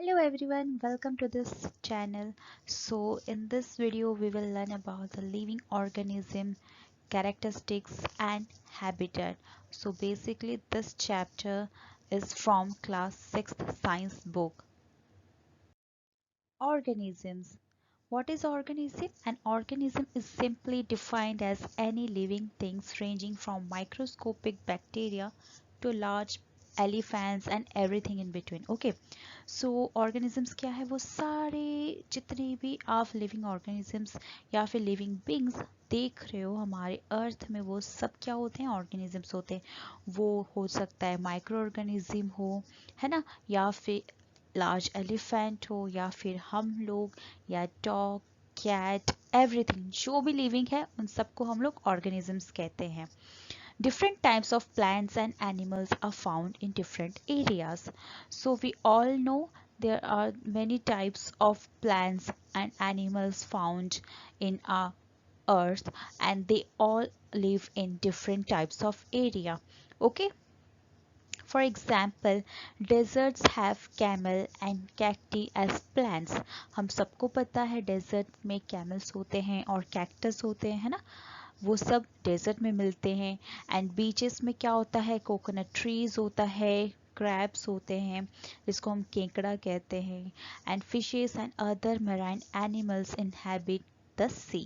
Hello everyone, welcome to this channel. So in this video we will learn about the living organism, characteristics and habitat. So basically this chapter is from class 6th science book. Organisms. What is organism? An organism is simply defined as any living things ranging from microscopic bacteria to large elephants and everything in between. Okay, so organisms क्या है? वो सारे जितने भी आप living organisms या फिर living beings देख रहे हो हमारे अर्थ में, वो सब क्या होते हैं? ऑर्गेनिजम्स होते हैं। वो हो सकता है माइक्रो ऑर्गेनिज्म हो, है ना, या फिर लार्ज एलिफेंट हो, या फिर हम लोग, या डॉग, कैट, एवरीथिंग जो भी लिविंग है उन सबको हम लोग ऑर्गेनिजम्स कहते हैं। Different types of plants and animals are found in different areas. So we all know there are many types of plants and animals found in our earth, and they all live in different types of area. Okay, for example, deserts have camel and cacti as plants. हम सबको पता है desert में camels होते हैं और cactus होते हैं, है ना, वो सब डेजर्ट में मिलते हैं। एंड बीचेस में क्या होता है? कोकोनट ट्रीज होता है, क्रैब्स होते हैं जिसको हम केकड़ा कहते हैं, and fishes and other marine animals inhabit the sea.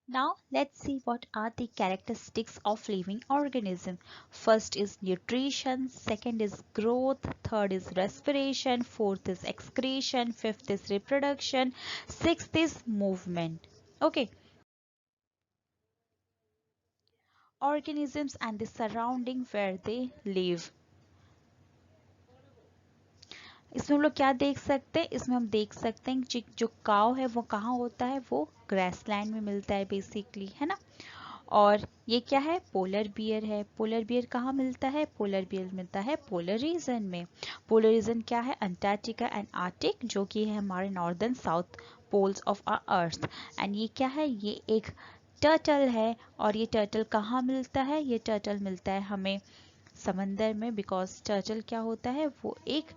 Now let's see what are the characteristics of living organism. First is nutrition, second is growth, third is respiration, fourth is excretion, fifth is reproduction, sixth is movement. Okay, organisms and the surrounding where they live. इसमें हम लोग क्या देख सकते हैं? इसमें हम देख सकते हैं कि जो काव है वो कहाँ होता है? वो ग्रासलैंड में मिलता है बेसिकली, है ना। और ये क्या है? पोलर बियर है। पोलर बियर कहाँ मिलता है? पोलर बियर मिलता है पोलर रीजन में। पोलर रीजन क्या है? अंटार्कटिका एंड आर्टिक, जो कि है हमारे northern south poles of our earth. And ये क्या है? ये एक टर्टल है। और ये टर्टल कहाँ मिलता है? ये टर्टल मिलता है हमें समंदर में, बिकॉज टर्टल क्या होता है? वो एक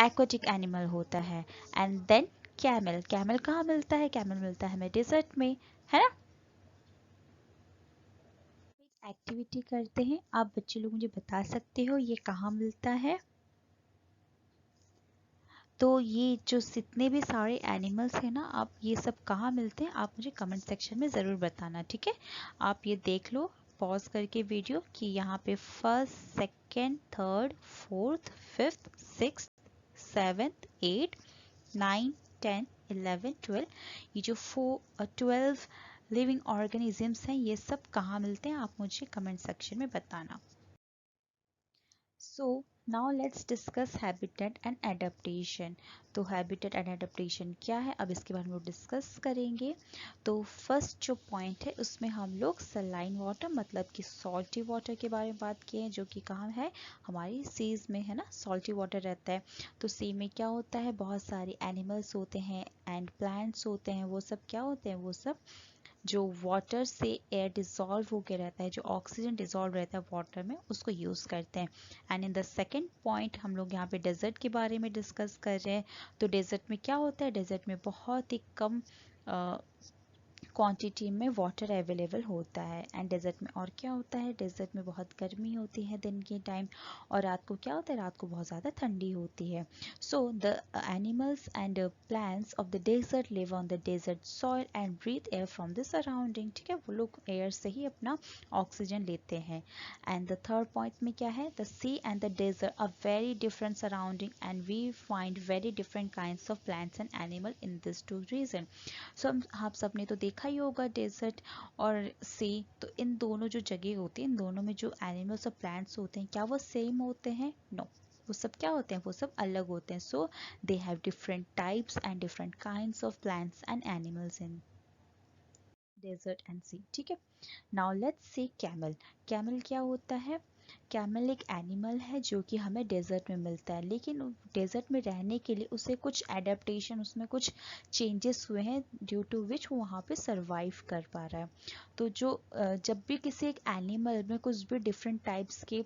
एक्वाटिक एनिमल होता है। एंड देन कैमल, कैमल कहाँ मिलता है? कैमल मिलता है हमें डेजर्ट में, है ना। एक्टिविटी करते हैं, आप बच्चे लोग मुझे बता सकते हो ये कहाँ मिलता है? तो ये जो जितने भी सारे एनिमल्स हैं ना, आप ये सब कहाँ मिलते हैं आप मुझे कमेंट सेक्शन में ज़रूर बताना, ठीक है। आप ये देख लो पॉज करके वीडियो कि यहाँ पे first, second, third, fourth, fifth, sixth, seventh, eight, 9, 10, 11, 12, ये जो 12 लिविंग ऑर्गेनिजम्स हैं, ये सब कहाँ मिलते हैं आप मुझे कमेंट सेक्शन में बताना। So now let's discuss habitat and adaptation. तो habitat and adaptation क्या है, अब इसके बारे में डिस्कस करेंगे। तो फर्स्ट जो पॉइंट है उसमें हम लोग सलाइन वाटर मतलब कि सॉल्टी वाटर के बारे में बात किए हैं, जो कि कहाँ है? हमारी सीज में, है ना, सॉल्टी वाटर रहता है। तो सी में क्या होता है? बहुत सारे एनिमल्स होते हैं एंड प्लांट्स होते हैं। वो सब क्या होते हैं? वो सब जो वाटर से एयर डिजॉल्व होकर रहता है, जो ऑक्सीजन डिजॉल्व रहता है वाटर में, उसको यूज़ करते हैं। And in the second point हम लोग यहाँ पे डेजर्ट के बारे में डिस्कस कर रहे हैं। तो डेजर्ट में क्या होता है? डेजर्ट में बहुत ही कम क्वांटिटी में वाटर अवेलेबल होता है। एंड डेजर्ट में और क्या होता है? डेजर्ट में बहुत गर्मी होती है दिन के टाइम, और रात को क्या होता है? रात को बहुत ज़्यादा ठंडी होती है। So the animals and plants of the desert live on the desert soil and breathe air from the surrounding, ठीक है, वो लोग एयर से ही अपना ऑक्सीजन लेते हैं। एंड द थर्ड पॉइंट में क्या है? The sea and the desert are very different surrounding and we find very different kinds of plants and animal in this two region. So आप सबने तो देखा ही होगा डेजर्ट और सी, तो इन दोनों जो जगह होती है, इन दोनों में जो एनिमल्स और प्लांट्स होते हैं, क्या वो सेम होते हैं? नो, वो सब क्या होते हैं? वो सब अलग होते हैं। So they have different types and different kinds of plants and animals in desert and sea, ठीक है। Now let's see camel. Camel क्या होता है? कैमल एक एनिमल है जो कि हमें डेजर्ट में मिलता है, लेकिन डेजर्ट में रहने के लिए उसे कुछ एडेप्टेशन, उसमें कुछ चेंजेस हुए हैं, ड्यू टू विच वो वहाँ पे सरवाइव कर पा रहा है। तो जो जब भी किसी एक एनिमल में कुछ भी डिफरेंट टाइप्स के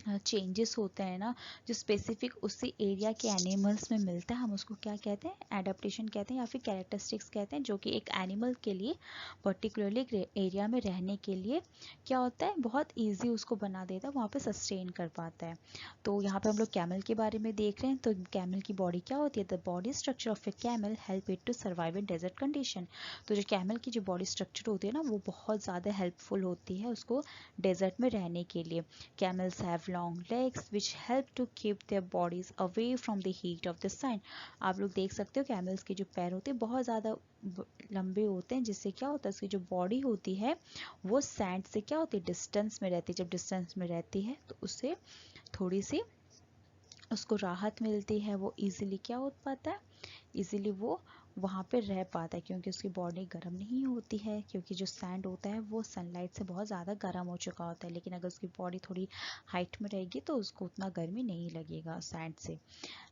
चेंजेस होते हैं ना, जो स्पेसिफिक उसी एरिया के एनिमल्स में मिलता है, हम उसको क्या कहते हैं, एडाप्टेशन कहते हैं या फिर कैरेक्टरिस्टिक्स कहते हैं, जो कि एक एनिमल के लिए पर्टिकुलरली एरिया में रहने के लिए क्या होता है, बहुत ईजी उसको बना देता है, वहाँ पे सस्टेन कर पाता है। तो यहाँ पे हम लोग कैमल के बारे में देख रहे हैं। तो कैमल की बॉडी क्या होती है, the body structure of a camel help it to survive in desert condition. तो जो कैमल की जो बॉडी स्ट्रक्चर होती है ना, वो बहुत ज़्यादा हेल्पफुल होती है उसको डेजर्ट में रहने के लिए। Camels have long legs which help to keep their bodies away from the heat of the sun. आप लोग देख सकते हो कैमल्स के जो पैर होते हैं बहुत ज़्यादा लंबे होते हैं, जिससे क्या होता है उसकी जो बॉडी होती है वो सैंड से क्या होती है, डिस्टेंस में रहती है। जब डिस्टेंस में रहती है तो उससे थोड़ी सी उसको राहत मिलती है, वो इजीली क्या हो पाता है, इजीली वो वहाँ पे रह पाता है, क्योंकि उसकी बॉडी गर्म नहीं होती है, क्योंकि जो सैंड होता है वो सनलाइट से बहुत ज़्यादा गर्म हो चुका होता है। लेकिन अगर उसकी बॉडी थोड़ी हाइट में रहेगी तो उसको उतना गर्मी नहीं लगेगा सैंड से।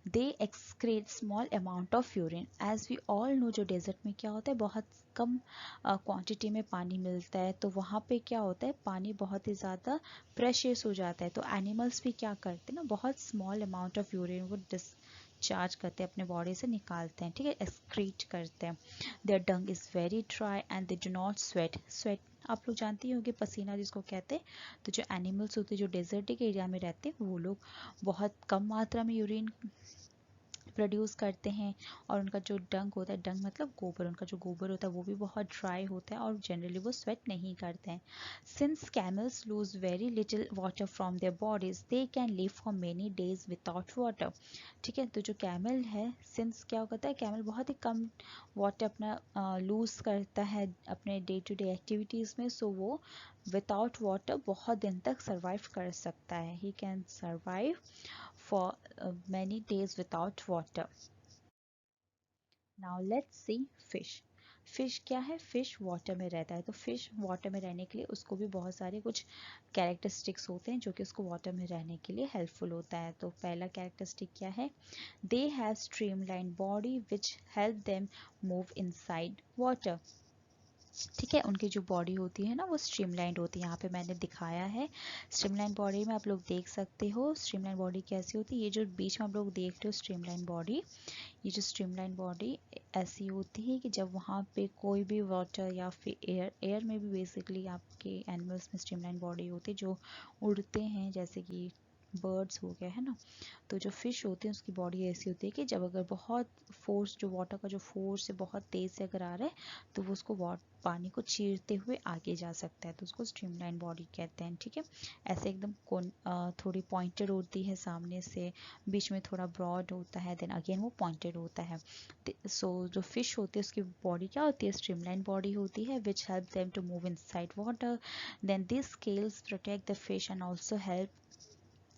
They excrete small amount of urine. As we all know, जो डेजर्ट में क्या होता है, बहुत कम क्वांटिटी में पानी मिलता है, तो वहाँ पे क्या होता है, पानी बहुत ही ज़्यादा प्रेशियस हो जाता है। तो एनिमल्स भी क्या करते हैं ना, बहुत स्मॉल अमाउंट ऑफ यूरिन वो डिस्चार्ज करते हैं, अपने बॉडी से निकालते हैं, ठीक है, एक्सक्रीट करते हैं। Their dung is very dry and they do not sweat. Sweat आप लोग जानते ही होंगे, पसीना जिसको कहते हैं। तो जो एनिमल्स होते हैं जो डेजर्टिक एरिया में रहते हैं, वो लोग बहुत कम मात्रा में यूरिन प्रोड्यूस करते हैं, और उनका जो डंग होता है, डंग मतलब गोबर, उनका जो गोबर होता है वो भी बहुत ड्राई होता है और जनरली वो स्वेट नहीं करते हैं। Since camels lose very little water from their bodies, they can live for many days without water. ठीक है, तो जो कैमल है, सिंस क्या होता है, कैमल बहुत ही कम वाटर अपना लूज करता है अपने डे टू डे एक्टिविटीज़ में, सो वो विदाउट वाटर बहुत दिन तक सर्वाइव कर सकता है। He can survive for many days without water. Now let's see fish. Fish क्या है, फिश वाटर में रहता है। तो फिश वाटर में रहने के लिए उसको भी बहुत सारे कुछ कैरेक्टरिस्टिक्स होते हैं जो कि उसको वाटर में रहने के लिए हेल्पफुल होता है। तो पहला कैरेक्टरिस्टिक क्या है, they have streamline body which help them move inside water. ठीक है, उनकी जो बॉडी होती है ना वो स्ट्रीमलाइंड होती है। यहाँ पे मैंने दिखाया है स्ट्रीमलाइन बॉडी में, आप लोग देख सकते हो स्ट्रीमलाइन बॉडी कैसी होती है। ये जो बीच में आप लोग देख रहे हो स्ट्रीमलाइन बॉडी, ये जो स्ट्रीमलाइन बॉडी ऐसी होती है कि जब वहाँ पे कोई भी वाटर या फिर एयर, एयर में भी बेसिकली आपके एनिमल्स में स्ट्रीमलाइन बॉडी होती है, जो उड़ते हैं जैसे कि बर्ड्स हो गया है ना। तो जो फिश होती है उसकी बॉडी ऐसी होती है कि जब अगर बहुत फोर्स, जो वाटर का जो फोर्स है बहुत तेज से अगर आ रहा है, तो वो उसको पानी को चीरते हुए आगे जा सकता है, तो उसको स्ट्रीमलाइन बॉडी कहते हैं। ठीक है, ऐसे एकदम थोड़ी पॉइंटेड होती है सामने से, बीच में थोड़ा ब्रॉड होता है, देन अगेन वो पॉइंटेड होता है। सो जो फिश होती है उसकी बॉडी क्या होती है, स्ट्रीमलाइन बॉडी होती है, which help them to move inside water. Then this scales protect the fish and also help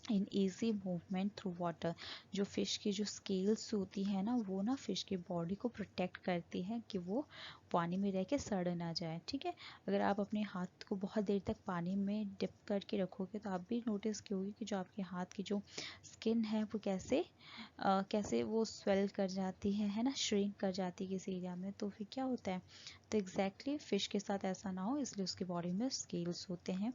in easy movement through water. जो फिश की जो स्केल्स होती है ना, वो ना फिश की बॉडी को प्रोटेक्ट करती है कि वो पानी में रह के सड़ ना जाए। ठीक है, अगर आप अपने हाथ को बहुत देर तक पानी में डिप करके रखोगे तो आप भी नोटिस किए कि जो आपके हाथ की जो स्किन है वो कैसे वो स्वेल कर जाती है ना, श्रिंक कर जाती है किसी एरिया में, तो फिर क्या होता है। तो एग्जैक्टली फिश के साथ ऐसा ना हो, इसलिए उसकी बॉडी में स्केल्स होते हैं।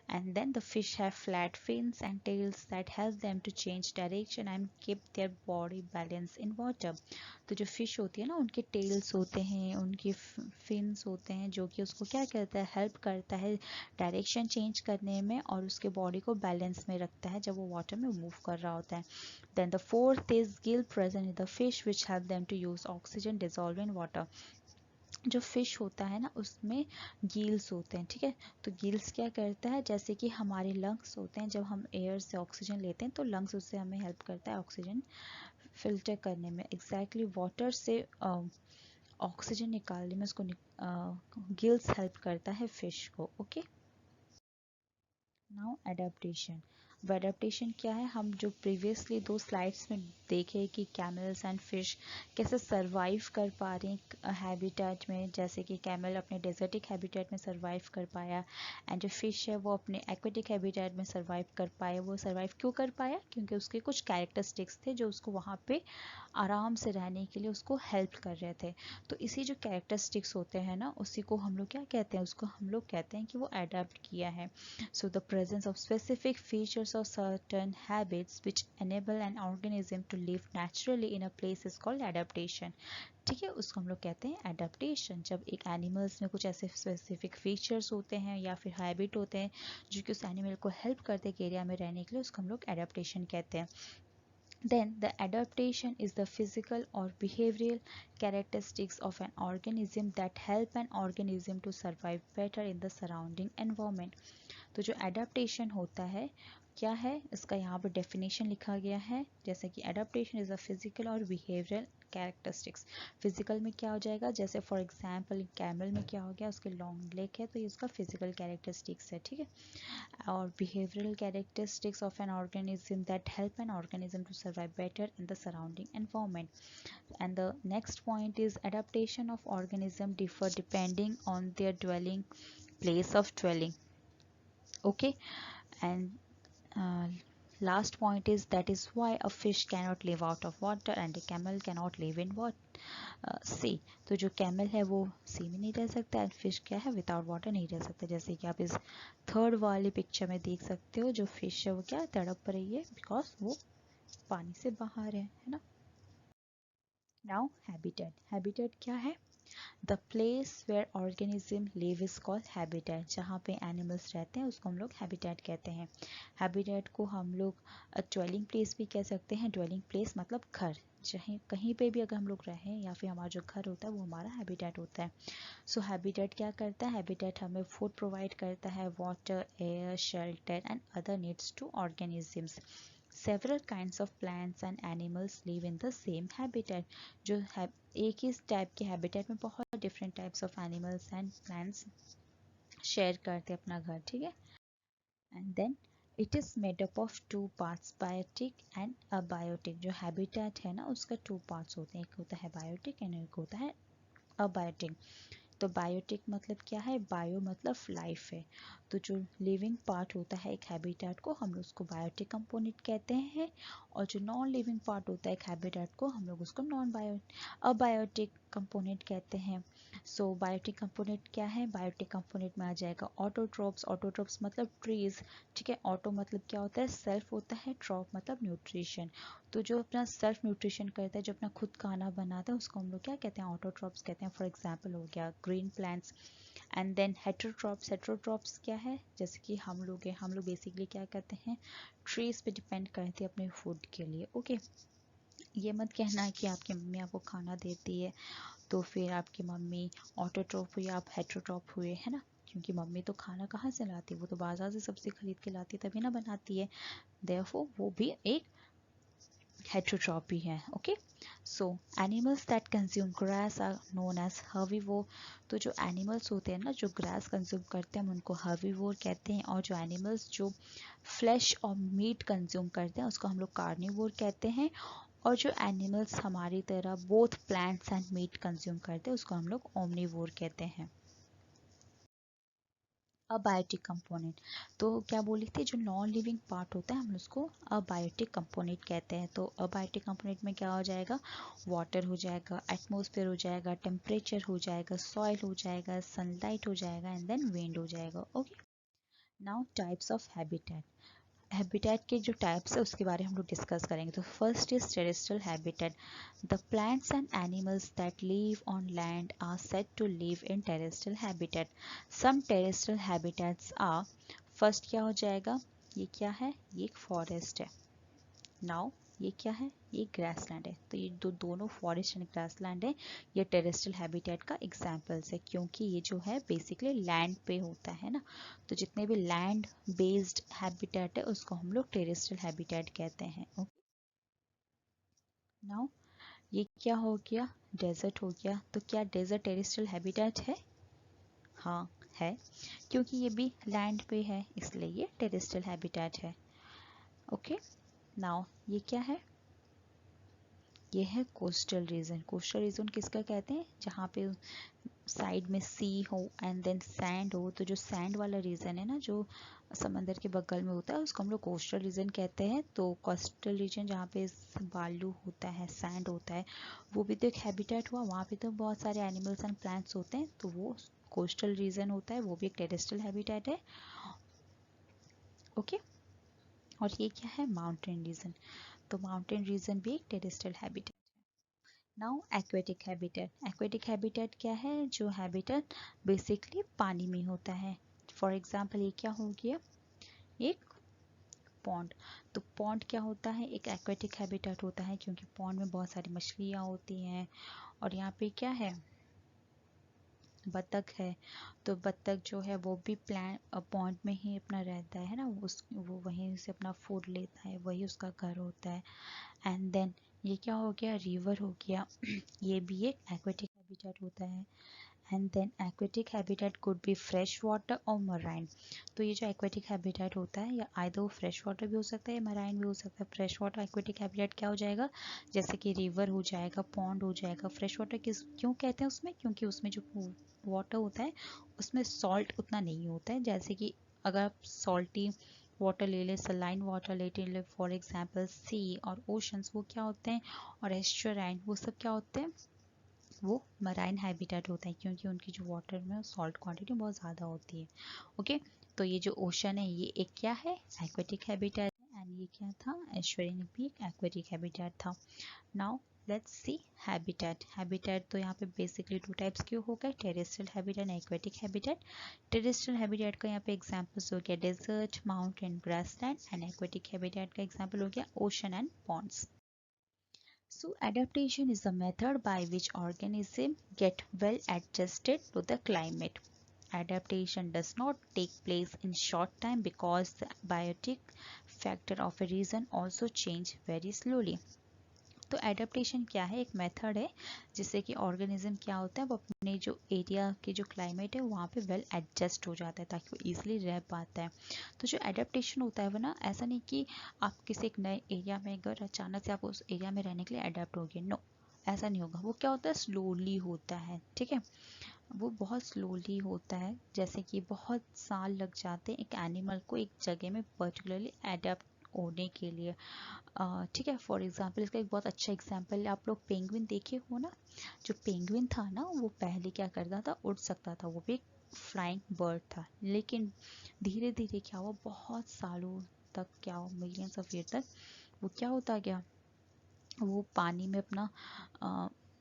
And then the fish have flat fins and tails that help them to change direction and keep their body balance in water. तो जो फिश होती है ना, उनके टेल्स होते हैं, उनकी फिन्स होते हैं, जो कि उसको क्या करता है, हेल्प करता है डायरेक्शन चेंज करने में, और उसके बॉडी को बैलेंस में रखता है जब वो वाटर में मूव कर रहा होता है। Then the fourth is gill present in the fish which help them to use oxygen dissolved in water. जो फिश होता है ना उसमें गील्स होते हैं। ठीक है, तो गील्स क्या करता है, जैसे कि हमारे लंग्स होते हैं, जब हम एयर से ऑक्सीजन लेते हैं तो लंग्स उससे हमें हेल्प करता है ऑक्सीजन फिल्टर करने में। एग्जैक्टली वाटर से ऑक्सीजन निकालने में उसको गिल्स हेल्प करता है फिश को। Okay, now adaptation. अब एडेप्टेशन क्या है, हम जो प्रीवियसली दो स्लाइड्स में देखे कि कैमल्स एंड फिश कैसे सरवाइव कर पा रहे हैं हैबिटेट में, जैसे कि कैमल अपने डेजर्टिक हैबिटेट में सरवाइव कर पाया, एंड जो फिश है वो अपने एक्वेटिक हैबिटेट में सरवाइव कर पाया। वो सरवाइव क्यों कर पाया, क्योंकि उसके कुछ कैरेक्टरिस्टिक्स थे जो उसको वहाँ पे आराम से रहने के लिए उसको हेल्प कर रहे थे। तो इसी जो कैरेक्टरिस्टिक्स होते हैं ना, उसी को हम लोग क्या कहते हैं, उसको हम लोग कहते हैं कि वो अडेप्ट किया है। So the presence of specific features features or certain habits which enable an organism to live naturally in a place is called adaptation. ठीक है, उसको हम लोग कहते हैं एडेप्टेशन। जब एक एनिमल्स में कुछ ऐसे स्पेसिफिक फीचर्स होते हैं या फिर हैबिट होते हैं जो कि उस एनिमल को हेल्प करते हैं एक एरिया में रहने के लिए, उसको हम लोग एडेप्टेशन कहते हैं। Then the adaptation is the physical or behavioral characteristics of an organism that help an organism to survive better in the surrounding environment. तो जो एडाप्टेशन होता है क्या है, इसका यहाँ पर डेफिनेशन लिखा गया है, जैसे कि एडाप्टेशन इज अ फिजिकल और बिहेवियरल कैरेक्टरिस्टिक्स। फिजिकल में क्या हो जाएगा, जैसे फॉर एग्जांपल कैमल में क्या हो गया, उसके लॉन्ग लेग है तो ये उसका फिजिकल कैरेक्टरिस्टिक्स है, ठीक है। और behavioral characteristics of an organism that help an organism to survive better in the surrounding environment. And the next point is adaptation of organism differ depending on their dwelling place of dwelling. Okay, and uh, last point is that is why a fish cannot live out of water and a camel cannot live in water सी। तो जो camel है वो सी में नहीं रह सकता and fish क्या है, विदाउट वाटर नहीं रह सकता। जैसे कि आप इस थर्ड वाली पिक्चर में देख सकते हो, जो फिश है वो क्या तड़प रही है बिकॉज वो पानी से बाहर है ना। नाउ हैबिटेट, हैबिटेट क्या है, the place where organism live is called habitat. जहाँ पे एनिमल्स रहते हैं उसको हम लोग हैबिटेट कहते हैं। हैबिटेट को हम लोग ड्वेलिंग प्लेस भी कह सकते हैं। ड्वेलिंग प्लेस मतलब घर, चाहे कहीं पे भी अगर हम लोग रहें या फिर हमारा जो घर होता है वो हमारा हैबिटेट होता है। सो हैबिटेट क्या करता है, हैबिटेट हमें फूड प्रोवाइड करता है, water, air, shelter and other needs to organisms. Several kinds of plants and animals live in the same habitat. जो है एक ही टाइप के हैबिटेट में बहुत different types of animals and plants share करते हैं अपना घर, ठीक है। And then it is made up of two parts, biotic and abiotic. जो हैबिटेट है ना उसका टू पार्ट्स होते हैं, एक होता है बायोटिक एंड एक होता है अबायोटिक। तो बायोटिक मतलब क्या है, बायो मतलब लाइफ है, तो जो लिविंग पार्ट होता है एक हैबिटेट को हम लोग उसको बायोटिक कंपोनेंट कहते हैं, और जो नॉन लिविंग पार्ट होता है एक हैबिटेट को हम लोग उसको नॉन बायो अबायोटिक कंपोनेंट कहते हैं। सो बायोटिक कंपोनेंट क्या है, बायोटिक कंपोनेंट में आ जाएगा ऑटोट्रोप्स। ऑटोट्रोप्स मतलब ट्रीज, ठीक है। ऑटो मतलब क्या होता है, सेल्फ होता है, ट्रॉप मतलब न्यूट्रिशन। तो जो अपना सेल्फ न्यूट्रिशन करता है, जो अपना खुद खाना बनाता है उसको हम लोग क्या कहते हैं, ऑटोट्रॉप्स कहते हैं। फॉर एग्जांपल हो गया green plants. And then heterotrophs, heterotrophs क्या है, जैसे कि हम लोग हैं, हम लोग बेसिकली क्या करते हैं, ट्रीज पे डिपेंड करते हैं अपने फूड के लिए। ओके, ये मत कहना कि आपकी मम्मी आपको खाना देती है तो फिर आपकी मम्मी ऑटोट्रॉप हुई, आप हेटरोट्रॉप हुए, है ना। क्योंकि मम्मी तो खाना कहाँ से लाती है, वो तो बाजार से सब्जी खरीद के लाती है तभी ना बनाती है, देयरफॉर वो भी एक heterotropy है। Okay, so animals that consume grass are known as herbivore. तो जो एनिमल्स होते हैं ना जो ग्रास कंज्यूम करते हैं हम उनको हर्बीवोर कहते हैं, और जो एनिमल्स जो फ्लैश और मीट कंज्यूम करते हैं उसको हम लोग कार्निवोर कहते हैं, और जो एनिमल्स हमारी तरह both plants and meat consume करते हैं उसको हम लोग ओमनीवोर कहते हैं। अबायोटिक कंपोनेंट, तो क्या बोली थी, जो नॉन लिविंग पार्ट होता है हम उसको अबायोटिक कंपोनेंट कहते हैं। तो अबायोटिक कंपोनेंट में क्या हो जाएगा, वाटर हो जाएगा, एटमॉस्फेयर हो जाएगा, टेम्परेचर हो जाएगा, सॉइल हो जाएगा, सनलाइट हो जाएगा एंड देन विंड हो जाएगा। Okay, now types of habitat. Habitat के जो टाइप्स है उसके बारे में हम लोग डिस्कस करेंगे। तो first is terrestrial habitat. The plants and animals that live on land are said to live in terrestrial habitat. Some terrestrial habitats are, first क्या हो जाएगा, ये क्या है, ये एक फॉरेस्ट है। नाउ ये क्या है, ये ग्रासलैंड है। तो ये दोनों फॉरेस्ट एंड ग्रासलैंड है, ये टेरेस्ट्रियल हैबिटेट का एग्जांपल्स है, क्योंकि ये जो है बेसिकली लैंड पे होता है ना। तो जितने भी लैंड बेस्ड हैबिटेट है उसको हम लोग टेरेस्ट्रियल हैबिटेट कहते हैं। नाउ ये क्या हो गया, डेजर्ट हो गया। तो क्या डेजर्ट टेरेस्ट्रियल हैबिटेट है, हाँ है, क्योंकि ये भी लैंड पे है इसलिए ये टेरेस्ट्रियल हैबिटेट है। ओके, नाउ ये क्या है, ये है कोस्टल रीजन। कोस्टल रीजन किसका कहते हैं, जहाँ पे साइड में सी हो एंड देन सैंड हो। तो जो सैंड वाला रीजन है ना जो समंदर के बगल में होता है उसको हम लोग कोस्टल रीजन कहते हैं। तो कोस्टल रीजन जहाँ पे बालू होता है, सैंड होता है, वो भी तो एक हैबिटेट हुआ, वहाँ पे तो बहुत सारे एनिमल्स एंड प्लांट्स होते हैं, तो वो कोस्टल रीजन होता है, वो भी एक टेरेस्ट्रियल हैबिटेट है। ओके, और ये क्या है, माउंटेन रीजन। तो माउंटेन रीजन भी एक terrestrial habitat. Now aquatic habitat. Aquatic habitat क्या है, जो हैबिटेट बेसिकली पानी में होता है। फॉर एग्जांपल ये क्या हो गया, एक पॉन्ड। तो पॉन्ड क्या होता है, एक एक्वेटिक हैबिटेट होता है, क्योंकि पॉन्ड में बहुत सारी मछलियाँ होती हैं। और यहाँ पे क्या है, बतख है। तो बतख जो है वो भी प्लांट पॉन्ड में ही अपना रहता है ना, वो वहीं से अपना फूड लेता है, वही उसका घर होता है। एंड देन ये क्या हो गया, रिवर हो गया ये भी एक एक्वेटिक हैबिटेट होता है। And then aquatic habitat could be fresh water और मराइन। तो ये जो एक्वेटिक हैबिटेट होता है, या आइदर वो फ्रेश वाटर भी हो सकता है, मराइन भी हो सकता है। फ्रेश वाटर एक्वेटिक हैबिटेट क्या हो जाएगा, जैसे कि रिवर हो जाएगा, पॉन्ड हो जाएगा। फ्रेश वाटर किस क्यों कहते हैं उसमें, क्योंकि उसमें जो वाटर होता है उसमें सॉल्ट उतना नहीं होता है। जैसे कि अगर आप सॉल्टी वाटर ले ले, सलाइन वाटर ले फॉर एग्जांपल सी और ओशंस, वो क्या होते हैं, और एस्चुराइन, वो सब क्या होते हैं, वो मराइन हैबिटेट होता है, क्योंकि उनकी जो वाटर में सॉल्ट क्वांटिटी बहुत ज़्यादा होती है। ओके, तो ये जो ओशन है ये एक क्या है, एक्वेटिक हैबिटेट है। एंड ये क्या था, एस्चुरिन भी एक एक्वेटिक हैबिटेट था। Now let's see habitat. Habitat तो यहाँ पे बेसिकली टू टाइप्स के हो गए, terrestrial habitat and aquatic habitat. Terrestrial habitat का यहाँ पे एग्जांपल्स हो गया desert, mountain, grassland. And aquatic habitat का एग्जांपल हो गया ocean and ponds. So adaptation is the method by which organisms get well adjusted to the climate. Adaptation does not take place in short time because the biotic factor of a region also change very slowly. तो adaptation क्या है, एक method है जिससे कि organism क्या होता है, वो अपने जो एरिया के जो क्लाइमेट है वहाँ पे वेल एडजस्ट हो जाता है, ताकि वो इजीली रह पाता है। तो जो एडेप्टेशन होता है वो ना, ऐसा नहीं कि आप किसी एक नए एरिया में अगर अचानक से आप उस एरिया में रहने के लिए अडेप्ट हो गए, नो, ऐसा नहीं होगा। वो क्या होता है, स्लोली होता है, ठीक है, वो बहुत स्लोली होता है। जैसे कि बहुत साल लग जाते हैं एक एनिमल को एक जगह में पर्टिकुलरली अडेप्ट होने के लिए। ठीक है, फॉर एग्जांपल इसका एक बहुत अच्छा एग्जांपल है, आप लोग पेंगुइन देखे हो ना। जो पेंगुइन था ना, वो पहले क्या करता था, उड़ सकता था, वो भी एक फ्लाइंग बर्ड था। लेकिन धीरे धीरे क्या हुआ, बहुत सालों तक क्या हुआ, मिलियंस ऑफ ईयर तक वो क्या होता गया, वो पानी में अपना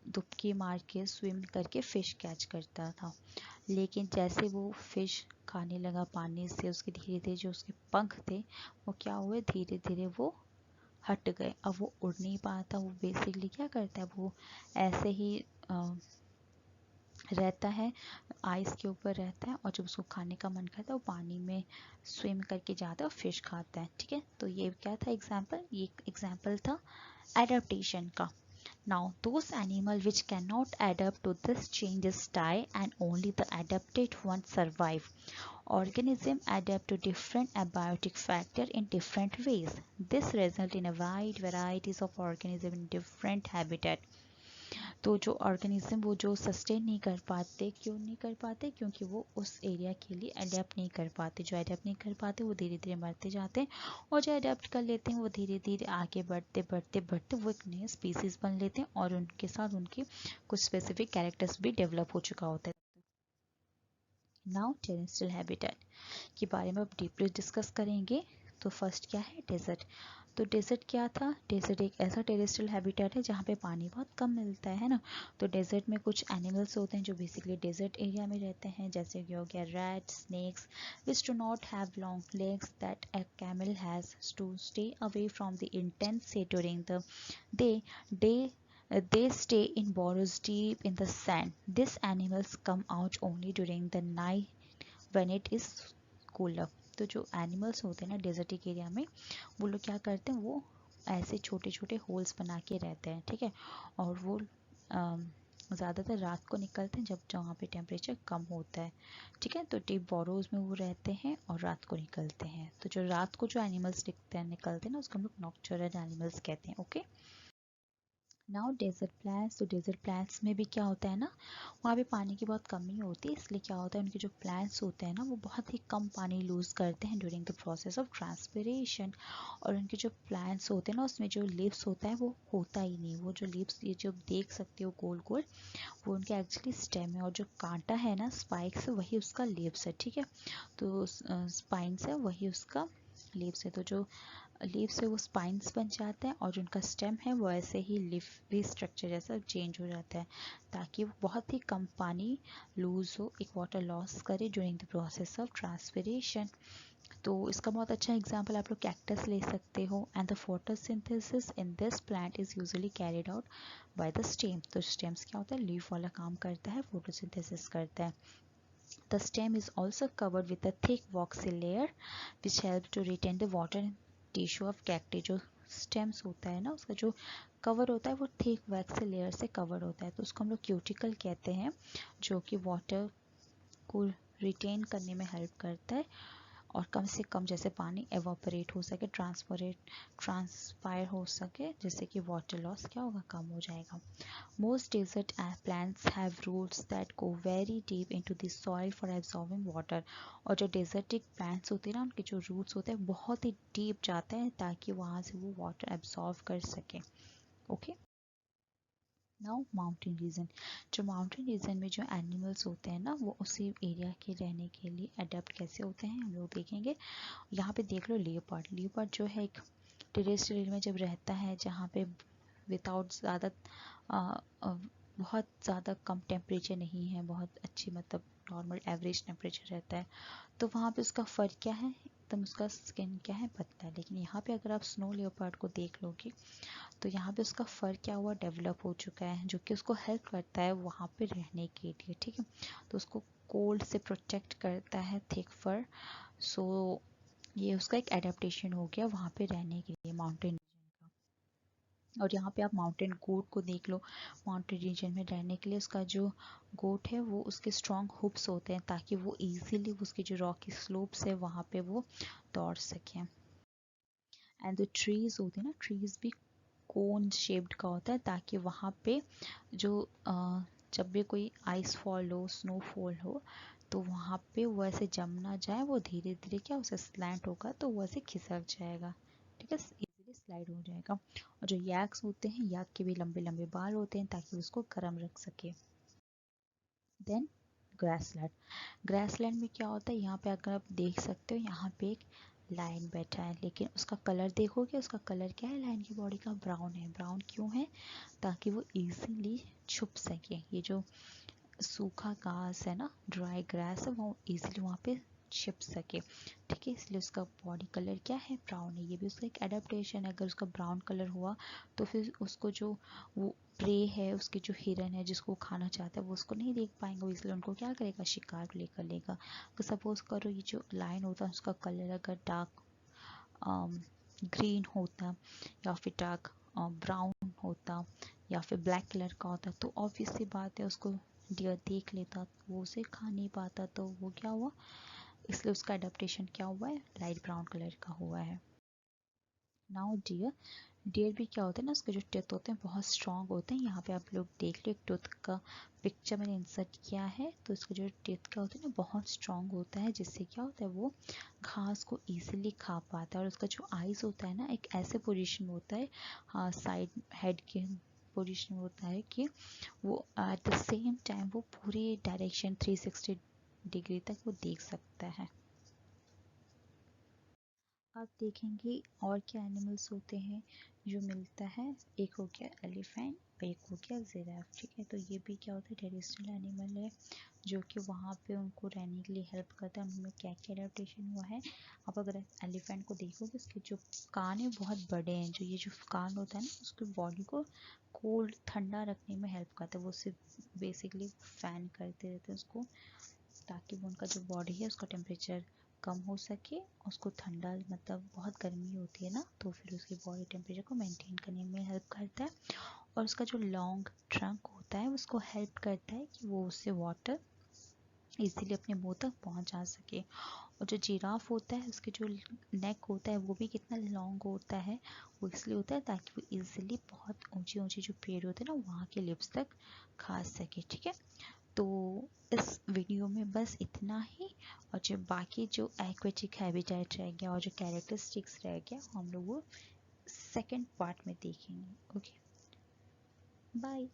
डुबकी मार के स्विम करके फिश कैच करता था। लेकिन जैसे वो फिश खाने लगा पानी से, उसके धीरे धीरे जो उसके पंख थे वो क्या हुए, धीरे धीरे वो हट गए। अब वो उड़ नहीं पाता, वो बेसिकली क्या करता है, वो ऐसे ही रहता है, आइस के ऊपर रहता है, और जब उसको खाने का मन करता है वो पानी में स्विम करके जाता है और फिश खाता है। ठीक है, तो ये क्या था एग्जाम्पल, ये एग्जाम्पल था एडेप्टेशन का। Now, those animals which cannot adapt to this changes die and only the adapted ones survive. Organisms adapt to different abiotic factors in different ways. This results in a wide varieties of organisms in different habitat. तो जो organism वो जो sustain नहीं कर पाते, क्यों नहीं कर पाते, क्योंकि वो उस एरिया के लिए अडेप्ट नहीं कर पाते। जो अडेप्ट नहीं कर पाते वो धीरे धीरे मरते जाते हैं, और जो अडेप्ट कर लेते हैं वो धीरे धीरे आगे बढ़ते बढ़ते बढ़ते वो एक नए स्पीसीज बन लेते हैं, और उनके साथ उनके कुछ स्पेसिफिक कैरेक्टर्स भी डेवलप हो चुका होता है। नाउ टेरेस्ट्रियल हैबिटेट के बारे में अब डीपली डिस्कस करेंगे। तो फर्स्ट क्या है, डेजर्ट। तो डेजर्ट क्या था, डेजर्ट एक ऐसा टेरेस्ट्रियल हैबिटेट है जहाँ पे पानी बहुत कम मिलता है ना। तो डेजर्ट में कुछ एनिमल्स होते हैं जो बेसिकली डेजर्ट एरिया में रहते हैं, जैसे कि हो गया rat, snakes which do not have long legs that a camel has to stay away from the intense heat during the day they stay in burrows deep in the sand. These animals come out only during the night when it is cooler. तो जो animals होते हैं ना desertic area में, वो लोग क्या करते हैं, वो ऐसे छोटे छोटे होल्स बना के रहते हैं, ठीक है। और वो ज़्यादातर रात को निकलते हैं जब जहाँ पे टेम्परेचर कम होता है, ठीक है। तो डीप बोरोज में वो रहते हैं और रात को निकलते हैं। तो जो रात को जो एनिमल्स दिखते हैं निकलते हैं ना, उसको हम लोग नॉक्चुरल एनिमल्स कहते हैं। Okay, now desert plants. तो डेजर्ट प्लांट्स में भी क्या होता है ना, वहाँ पे पानी की बहुत कमी होती है, इसलिए क्या होता है, उनके जो प्लांट्स होते हैं ना वो बहुत ही कम पानी लूज़ करते हैं during the process of transpiration. और उनके जो प्लांट्स होते हैं ना, उसमें जो लीव्स होता है वो होता ही नहीं। वो जो लीव्स ये जो देख सकते हो गोल गोल, वो उनके एक्चुअली स्टेम है, और जो कांटा है ना स्पाइक्स, वही उसका लीव्स है, ठीक है। तो स्पाइंस है वही उसका लीव्स है। तो जो लीफ से वो स्पाइंस बन जाते हैं और जो उनका स्टेम है वो ऐसे ही लीफ भी स्ट्रक्चर जैसा चेंज हो जाता है, ताकि वो बहुत ही कम पानी लूज हो, एक वाटर लॉस करे during the process of transpiration. तो इसका बहुत अच्छा एग्जांपल आप लोग कैक्टस ले सकते हो। And the photosynthesis in this plant is usually carried out by the stem. तो स्टेम्स क्या होता है, लीफ वाला काम करता है, फोटोसिंथेसिस करता है। The stem is also covered with a thick waxy layer which helps to retain the water in tissue of cacti। जो stems होता है ना, उसका जो कवर होता है वो thick waxy layer से कवर होता है, तो उसको हम लोग क्यूटिकल कहते हैं, जो कि वाटर को रिटेन करने में हेल्प करता है और कम से कम जैसे पानी एवापोरेट हो सके, ट्रांसपायर हो सके, जिससे कि वाटर लॉस क्या होगा, कम हो जाएगा। Most desert plants have roots that go very deep into the soil for absorbing water। और जो डेजर्टिक प्लांट्स होते हैं ना, उनके जो रूट्स होते हैं बहुत ही डीप जाते हैं ताकि वहाँ से वो वाटर एब्जॉर्व कर सके। Okay, now mountain region. जो माउंटेन रीजन में जो एनिमल्स होते हैं ना, वो उसी एरिया के रहने के लिए अडेप्ट कैसे होते हैं हम लोग देखेंगे। यहाँ पे देख लो लियोपार्ड। लियोपार्ड जो है एक टेरेस्ट्रियल एरिया में जब रहता है जहाँ पे विदाउट ज़्यादा बहुत ज़्यादा कम टेम्परेचर नहीं है, बहुत अच्छी मतलब नॉर्मल एवरेज टेम्परेचर रहता है, तो वहाँ पे उसका फर क्या है, एकदम उसका स्किन क्या है, पतला है। लेकिन यहाँ पे अगर आप स्नो लेपर्ड को देख लोगे तो यहाँ पे उसका फर क्या हुआ, डेवलप हो चुका है, जो कि उसको हेल्प करता है वहाँ पे रहने के लिए। ठीक है, तो उसको कोल्ड से प्रोटेक्ट करता है थिक फर। सो ये उसका एक एडेप्टेशन हो गया वहाँ पे रहने के लिए माउंटेन। और यहाँ पे आप माउंटेन गोट को देख लो। माउंटेन रीजन में रहने के लिए उसका जो गोट है वो उसके स्ट्रॉन्ग हुप्स होते हैं, ताकि वो इजीली उसकी जो रॉकी स्लोप्स है वहाँ पे वो दौड़ सकें। एंड जो ट्रीज होते हैं ना, ट्रीज भी कोन शेप्ड का होता है, ताकि वहाँ पे जो जब भी कोई आइस फॉल हो, स्नोफॉल हो, तो वहाँ पे वो ऐसे जम ना जाए, वो धीरे धीरे क्या उसे स्लैंट होगा तो वो ऐसे खिसक जाएगा। ठीक है, इजीली स्लाइड हो जाएगा। और जो याक्स होते हैं, याक के भी लंबे लंबे बाल होते हैं ताकि उसको गर्म रख सके। Then grassland. ग्रासलैंड में क्या होता है, यहाँ पे अगर आप देख सकते हो, यहाँ पे एक लायन बैठा है, लेकिन उसका कलर देखोगे, उसका कलर क्या है, लायन की बॉडी का ब्राउन है। ब्राउन क्यों है, ताकि वो इजीली छुप सके। ये जो सूखा घास है ना, ड्राई ग्रास है, वो इजीली वहाँ पे छिप सके। ठीक है, इसलिए उसका बॉडी कलर क्या है, ब्राउन है। ये भी उसका एक एडेप्टेशन है। अगर उसका ब्राउन कलर हुआ तो फिर उसको जो वो प्रे है, उसके जो हिरन है जिसको वो खाना चाहता है, वो उसको नहीं देख पाएंगे, इसलिए उनको क्या करेगा, शिकार लेकर लेगा। तो सपोज करो ये जो लायन होता है उसका कलर अगर डार्क ग्रीन होता या फिर डार्क ब्राउन होता या फिर ब्लैक कलर का होता, तो ऑब्वियस सी बात है उसको डियर देख लेता, वो उसे खा नहीं पाता, तो वो क्या हुआ, इसलिए उसका अडेप्टेशन क्या हुआ है, लाइट ब्राउन कलर का हुआ है। नाउ डियर, डियर भी क्या होता है ना, उसके जो टेथ होते हैं बहुत स्ट्रांग होते हैं। यहाँ पे आप लोग देख लो, एक टूथ का पिक्चर मैंने इंसर्ट किया है, तो इसका जो टेथ क्या होता है ना, बहुत स्ट्रांग होता है, जिससे क्या होता है वो घास को इजीली खा पाता है। और उसका जो आइज होता है ना, एक ऐसे पोजीशन होता है, हाँ साइड हेड के पोजीशन होता है कि वो एट द सेम टाइम वो पूरे डायरेक्शन 360 डिग्री तक वो देख सकता है। आप देखेंगे और क्या एनिमल्स होते हैं जो मिलता है, एक हो गया एलिफेंट और एक हो गया जिराफ। ठीक है, तो ये भी क्या होता है, टेरेस्ट्रियल एनिमल है, जो कि वहाँ पे उनको रहने के लिए हेल्प करता है। उनमें क्या क्या एडेप्टेशन हुआ है, आप अगर एलिफेंट को देखोगे, उसके जो कान है बहुत बड़े हैं, जो ये जो कान होता है ना, उसकी बॉडी को कोल्ड ठंडा रखने में हेल्प करता है। वो सिर्फ बेसिकली फैन करते रहते हैं उसको, ताकि वो उनका जो बॉडी है उसका टेम्परेचर कम हो सके। उसको ठंडा मतलब बहुत गर्मी होती है ना, तो फिर उसकी बॉडी टेम्परेचर को मेंटेन करने में हेल्प करता है। और उसका जो लॉन्ग ट्रंक होता है उसको हेल्प करता है कि वो उससे वाटर इजीली अपने मुंह तक पहुंचा सके। और जो जिराफ होता है, उसके जो नेक होता है वो भी कितना लॉन्ग होता है, वो इसलिए होता है ताकि वो इजीली बहुत ऊंची ऊंची जो पेड़ होते हैं ना वहाँ के लिप्स तक खा सके। ठीक है, तो इस वीडियो में बस इतना ही। और जो बाकी जो एक्वेटिक हैबिटेट रह गया और जो कैरेक्टरिस्टिक्स रह गया, हम लोग वो सेकेंड पार्ट में देखेंगे। Okay, bye.